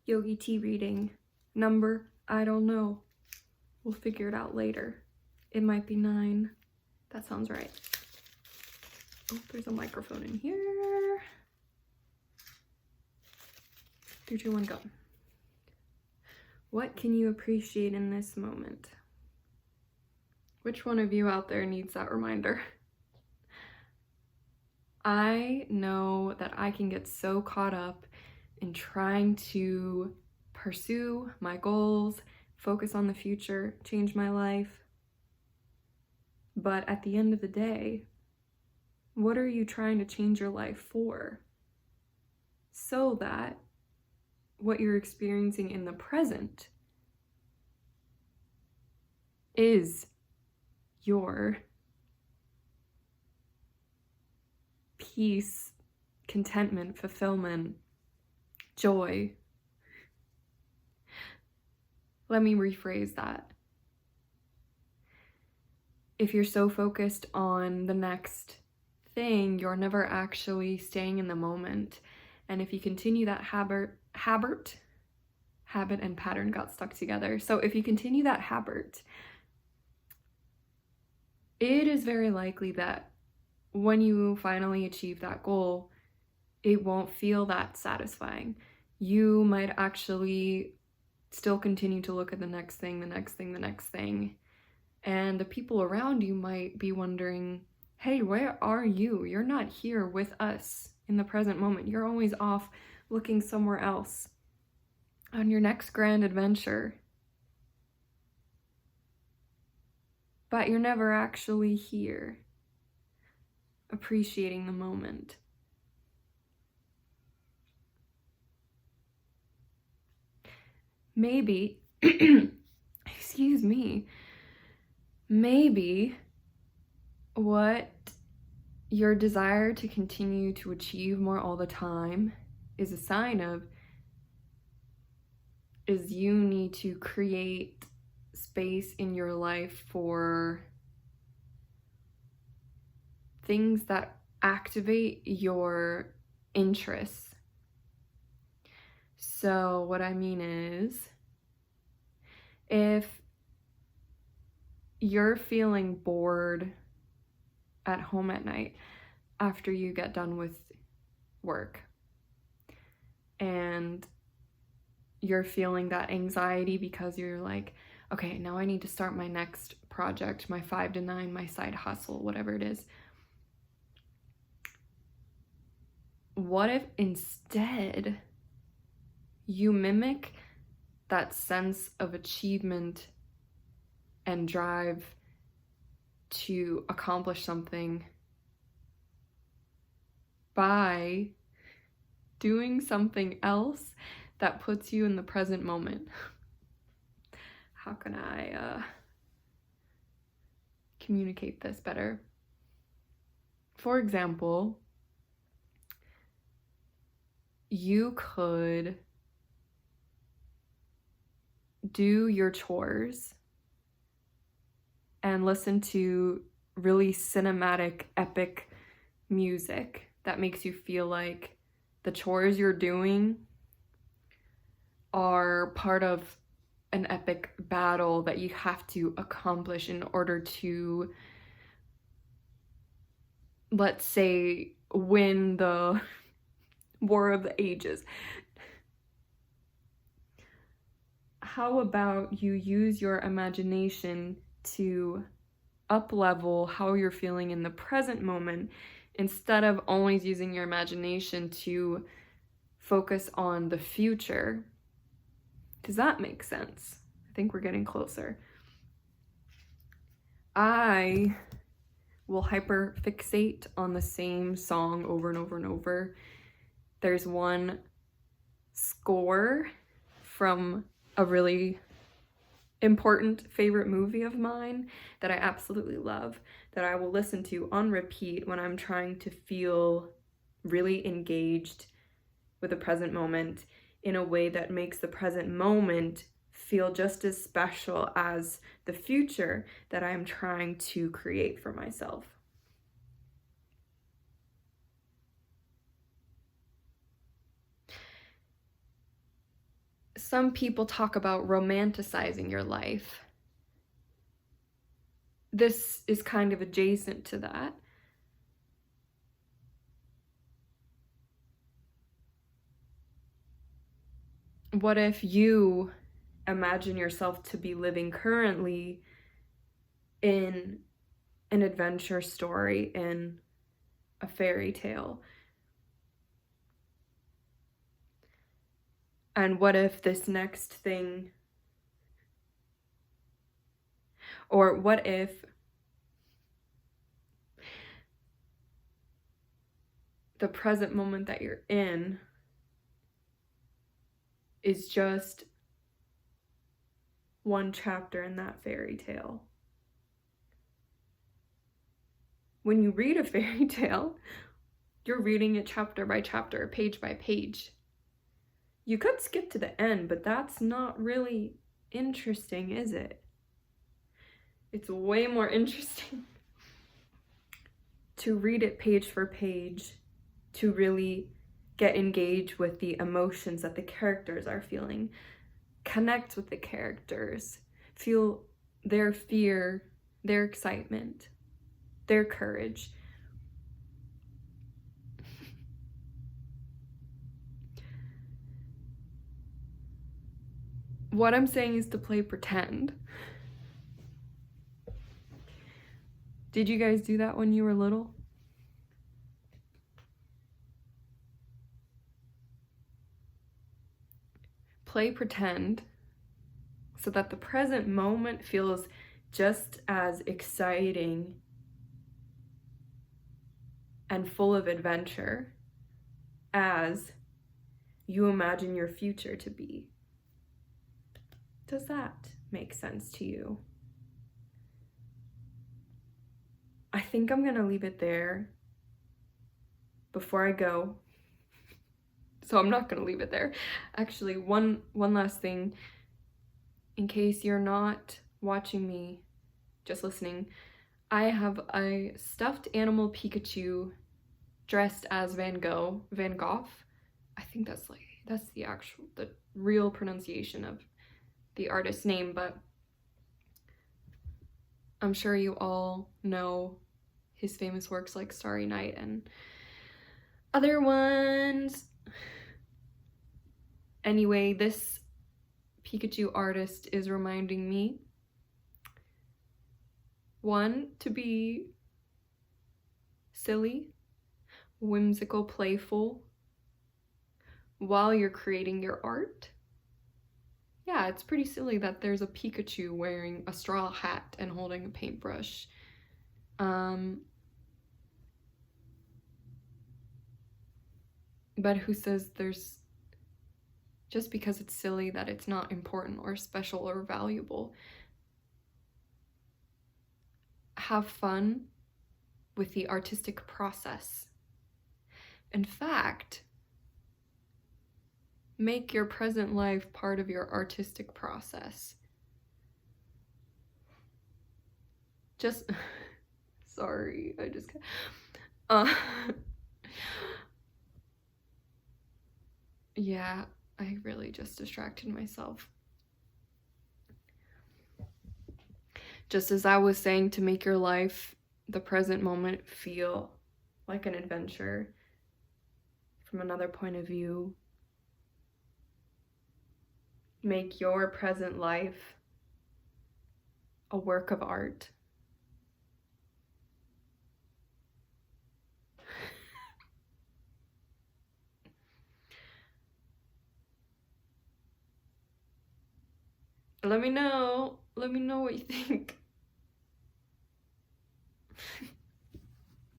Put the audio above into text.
Yogi Tea Reading. Number, I don't know. We'll figure it out later. It might be 9. That sounds right. Oh, there's a microphone in here. 3, 2, 1, go. What can you appreciate in this moment? Which one of you out there needs that reminder? I know that I can get so caught up in trying to pursue my goals, focus on the future, change my life. But at the end of the day, what are you trying to change your life for? So that what you're experiencing in the present is your peace, contentment, fulfillment, joy. Let me rephrase that. If you're so focused on the next thing, you're never actually staying in the moment. And if you continue that habit and pattern got stuck together. So if you continue that habit, it is very likely that when you finally achieve that goal, it won't feel that satisfying. You might actually still continue to look at the next thing, the next thing, the next thing. And the people around you might be wondering, hey, where are you? You're not here with us in the present moment. You're always off looking somewhere else on your next grand adventure. But you're never actually here, appreciating the moment. Maybe, excuse me, maybe what your desire to continue to achieve more all the time is a sign of is you need to create space in your life for things that activate your interests. So what I mean is, if you're feeling bored at home at night after you get done with work and you're feeling that anxiety because you're like, okay, now I need to start my next project, my 5 to 9, my side hustle, whatever it is. What if instead you mimic that sense of achievement and drive to accomplish something by doing something else that puts you in the present moment? How can I communicate this better? For example, you could do your chores and listen to really cinematic, epic music that makes you feel like the chores you're doing are part of an epic battle that you have to accomplish in order to, let's say, win the War of the Ages. How about you use your imagination to up-level how you're feeling in the present moment instead of always using your imagination to focus on the future? Does that make sense? I think we're getting closer. I will hyperfixate on the same song over and over and over. There's one score from a really important favorite movie of mine that I absolutely love, that I will listen to on repeat when I'm trying to feel really engaged with the present moment in a way that makes the present moment feel just as special as the future that I'm trying to create for myself. some people talk about romanticizing your life. This is kind of adjacent to that. What if you imagine yourself to be living currently in an adventure story, in a fairy tale? And what if this next thing, or what if the present moment that you're in is just one chapter in that fairy tale? When you read a fairy tale, you're reading it chapter by chapter, page by page. You could skip to the end, but that's not really interesting, is it? It's way more interesting to read it page for page, to really get engaged with the emotions that the characters are feeling, connect with the characters, feel their fear, their excitement, their courage. What I'm saying is to play pretend. Did you guys do that when you were little? Play pretend so that the present moment feels just as exciting and full of adventure as you imagine your future to be. Does that make sense to you? I think I'm gonna leave it there before I go. So I'm not gonna leave it there. Actually, one last thing. In case you're not watching me, just listening, I have a stuffed animal Pikachu dressed as Van Gogh. I think that's the real pronunciation of the artist's name, but I'm sure you all know his famous works like Starry Night and other ones. Anyway, this Pikachu artist is reminding me, one, to be silly, whimsical, playful while you're creating your art. Yeah, it's pretty silly that there's a Pikachu wearing a straw hat and holding a paintbrush. But who says just because it's silly that it's not important or special or valuable? Have fun with the artistic process. In fact, make your present life part of your artistic process. Sorry, I just yeah, I really just distracted myself. Just as I was saying, to make your life, the present moment, feel like an adventure from another point of view, make your present life a work of art. Let me know what you think.